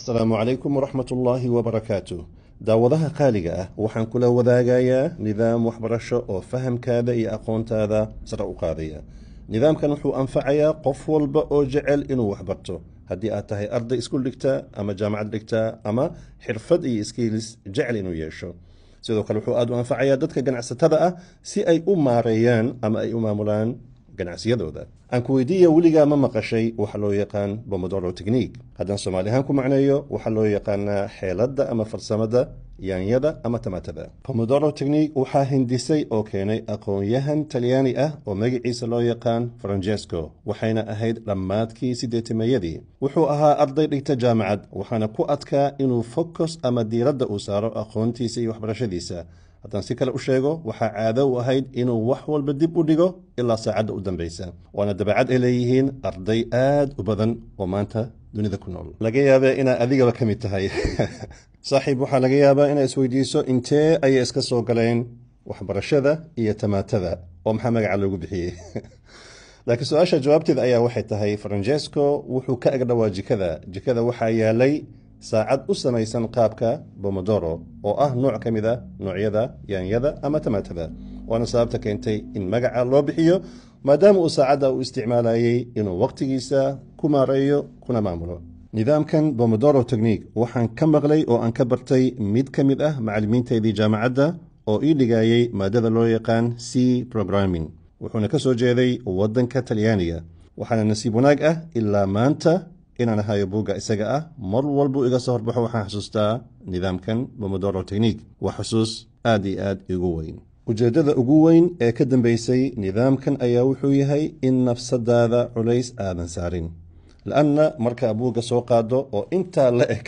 السلام عليكم ورحمة الله وبركاته. daawadaha qaaliga ah waxaan kula wadaagayaa nidaam waxbarasho oo fahamkaada iyo aqoontaada sare u qaadaya. nidaamkan wuxuu anfacayaa qof walba oo jecel inuu waxbarto, haddii aad tahay arday iskuul dhigta ama jaamacad dhigta ama xirfad iyo skills jecel inuu yeesho. sidoo kale wuxuu aad u anfacayaa dadka ganacsatada ah si ay u maareeyaan ama ay u maamulaan ganacsiyadooda. aan ku weydiiya weligaa ma maqashay waxa loo yaqaan Pomodoro Technique? haddaan Soomaali ahaan ku macneeyo waxaa loo yaqaanaa xeeladda ama farsamada yaanyada ama tamatada. Pomodoro Technique waxaa hindisay oo keenay aqoon-yahan Talyaani ah oo magaciisa loo yaqaan Francesco, waxayna ahayd dhammaadkii 80-yadii. wuxuu ahaa arday dhigta jaamacad, waxaana ku adkaa inuu focus ama diiradda uu saaro aqoontiisa iyo waxbarashadiisa. haddaan si kale u sheego, waxaa caado u ahayd inuu wax walba dib u dhigo ilaa saacadda u dambaysa, waana dabeecad ay leeyihiin arday aad u badan oo maanta dunida ku nool. laga yaabaa inaad adigaba ka mid tahay. saaxiib, waxaa laga yaabaa inaad isweydiiso intee ayay iska soo galeen waxbarashada iyo tamaatada, oo maxaa magaca loogu bixiyey? laakiin su-aasha jawaabteeda ayaa waxay tahay Francesco wuxuu ka agdhowaa jikada waxaa yaalay saacad u samaysan qaabka Pomodoro oo ah nooc ka mid ah noocyada yaanyada ama tamaatada, waana sababta keentay in magaca loo bixiyo, maadaama uu saacadda u isticmaalayay inuu waqtigiisa ku maareeyo kuna maamulo. nidaamkan Pomodoro Technique waxaan ka maqlay oo aan ka bartay mid ka mid ah macallimiinteedii jaamacadda oo ii dhigayay maadada loo yaqaan C Programming, wuxuuna ka soo jeeday waddanka Talyaaniga. waxaana nasiib wanaag ah ilaa maanta inaan ahayo buugga isaga ah. mar walbuu iga soo horbaxo waxaan xusuustaa nidaamkan Pomodoro Technique. waa xusuus aad iyo aad igu weyn. ujeeddada ugu weyn ee ka dambeysay nidaamkan ayaa wuxuu yahay in nafsadaada culays aadan saarin, la'anna markaa buugga soo qaado oo intaa la eg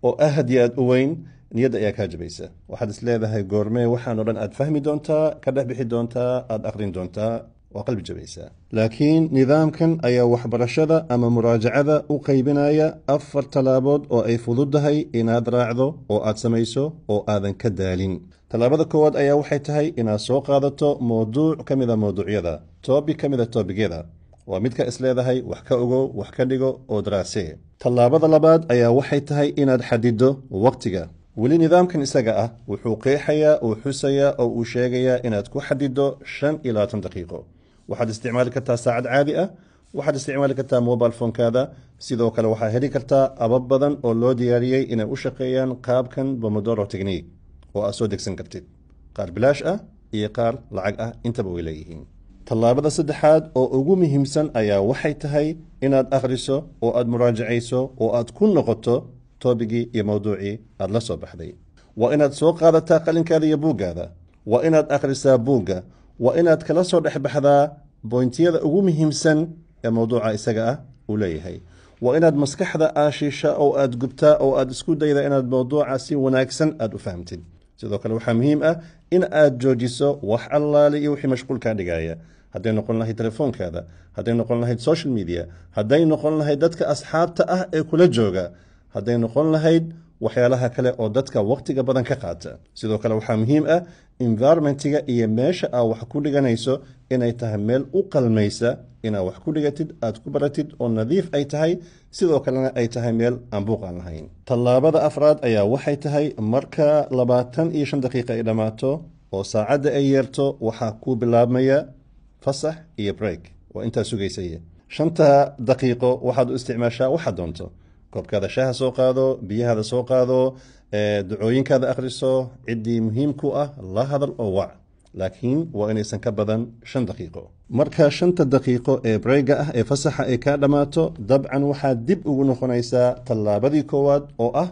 oo aad iyo aad u weyn, niyadda ayaa kaa jabaysa. waxaad is leedahay goormee waxaan oo dhan aad fahmi doontaa, ka dhex bixi doontaa, aad aqrin doontaa, waa qalbi jabaysaa. laakiin nidaamkan ayaa waxbarashada ama muraajacada u qaybinaya 4 tallaabood oo ay fududahay inaad raacdo oo aad samayso oo aadan ka daalin. tallaabada koowaad ayaa waxay tahay inaad soo qaadato mowduuc ka mid a mowduucyada, topic ka mid a topigyada. waa midka is leedahay wax ka ogow, wax ka dhigo oo daraasee. tallaabada labaad ayaa waxay tahay inaad xadido waqtiga. weli nidaamkan isaga ah wuxuu qeexayaa, uu xusayaa oo uu sheegayaa inaad ku xadido 5 ilaa 10 daqiiqo. waxaad isticmaali kartaa saacad caadi ah, waxaad isticmaali kartaa mobile phone-kaada. sidoo kale waxaa heli kartaa abab badan oo loo diyaariyey inay u shaqeeyaan qaabkan Pomodoro Technique oo aad soo degsan kartid. qaar bilaash ah iyo qaar lacag ah intaba way leeyihiin. tallaabada saddexaad oo ugu muhiimsan ayaa waxay tahay inaad akhriso oo aad muraajacayso oo aad ku noqoto toobigii iyo mowduucii aad la soo baxday. waa inaad soo qaadataa qalinkaada iyo buuggaada. waa inaad akhrisaa buugga. waa inaad kala soo dhexbaxdaa boyntiyada ugu muhiimsan ee mowduuca isaga ah uu leeyahay. waa inaad maskaxda aashiisha oo aad gubtaa oo aad isku dayda inaad mowduuca si wanaagsan aad u fahamtid. sidoo kale waxaa muhiim ah in aad joojiso wax allaale iyo wixii mashquul kaa dhigaya, hadday noqon lahayd telefoonkaada, hadday noqon lahayd social media, hadday noqon lahayd dadka asxaabta ah ee kula jooga, hadday noqon lahayd waxyaalaha kale oo dadka waqtiga badan ka qaata. sidoo kale waxaa muhiim ah environmentiga iyo meesha aad wax ku dhiganayso inay tahay meel u qalmaysa inaad wax ku dhigatid, aad ku baratid, oo nadiif ay tahay, sidoo kalena ay tahay meel aan buuq aan lahayn. tallaabada afraad ayaa waxay tahay marka 25 daqiiqa ay dhammaato oo saacadda ay yeerto, waxaa ku bilaabmaya fasax iyo break. waa intaa sugaysay 5 daqiiqo waxaad u isticmaashaa waxaad doonto. koobkaada shaaha soo qaado, biyahaada soo qaado, ducooyinkaada akhriso, ciddii muhiim ku ah la hadal oo wac, laakiin waa inaysan ka badan 5 daqiiqo. marka 5 daqiiqo ee breyga ah ee fasaxa ay kaa dhammaato, dabcan waxaad dib ugu noqonaysaa tallaabadii koowaad oo ah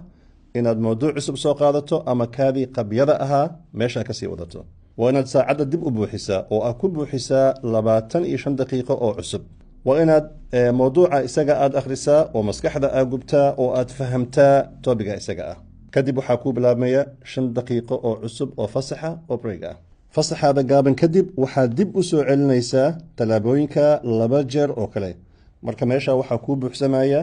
inaad mowduuc cusub soo qaadato ama kaadii qabyada ahaa meeshaa kasii wadato. waa inaad saacadda dib u buuxisaa oo aad ku buuxisaa 25 daqiiqo oo cusub. waa inaad mowduuca isaga aad akhrisaa oo maskaxda aad gubtaa oo aad fahamtaa toobiga isaga ah. kadib waxaa kuu bilaabmaya 5 daqiiqo oo cusub oo fasaxa oo breyg ah. fasaxaada gaaban kadib waxaad dib u soo celinaysaa tallaabooyinka 2 jeer oo kale. marka meesha waxaa kuu buuxsamaya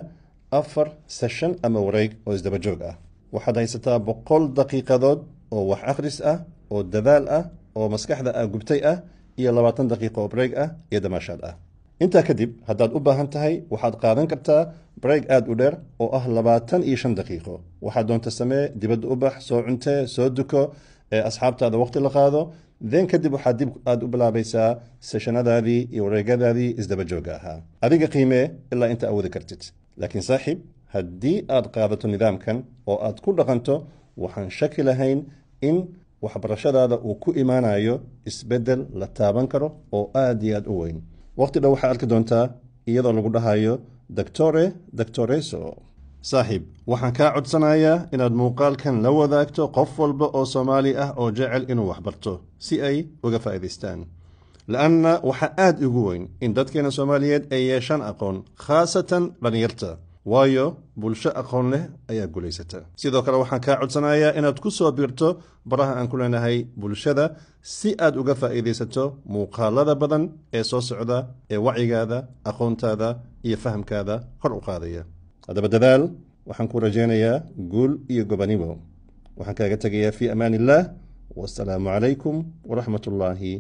4 session ama wareeg oo isdaba joog ah. waxaad haysataa 100 daqiiqadood oo wax akhris ah, oo dadaal ah, oo maskaxda aad gubtay ah, iyo 20 daqiiqo oo breyg ah iyo damaashaad ah. intaa kadib haddaad u baahan tahay waxaad qaadan kartaa break aad u dheer oo ah 25 daqiiqo waxaad doonta samee dibadda u bax soo cuntee soo duko asxaabtaada waqti la qaado then kadib waxaad dib aad u bilaabaysaa sessionadaadii iyo wareegadaadii isdaba jooga ahaa adiga qiimee ilaa inta awoodi kartid laakiin saaxiib haddii aad qaadato nidaamkan oo aad ku dhaqanto waxaan shaki lahayn in waxbarashadaada uu ku imaanayo isbeddel la taaban karo oo aad iyo aad u weyn waqti dhow waxaad arki doontaa iyadoo lagu dhahayo doctoreso saaxiib waxaan kaa codsanayaa inaad muuqaalkan la wadaagto qof walba oo Soomaali ah oo jecel inuu waxbarto si ay uga faa'iidaystaan la'anna waxa aad ugu weyn in dadkeena Soomaaliyeed ay yeeshaan aqoon khaasatan dhalinyarta waayo bulsho aqoon leh ayaa guulaysata sidoo kale waxaan kaa codsanayaa inaad ku soo biirto baraha aan ku leenahay bulshada si aad uga faa'iidaysato muuqaalada badan ee soo socda ee wacyigaada aqoontaada iyo fahamkaada kor u qaadaya haddaba dadaal waxaan ku rajaynayaa guul iyo gobanimo waxaan kaaga tegayaa fi amaan illaah wassalaamu calaykum waraxmatullaahi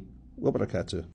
wabarakaatuh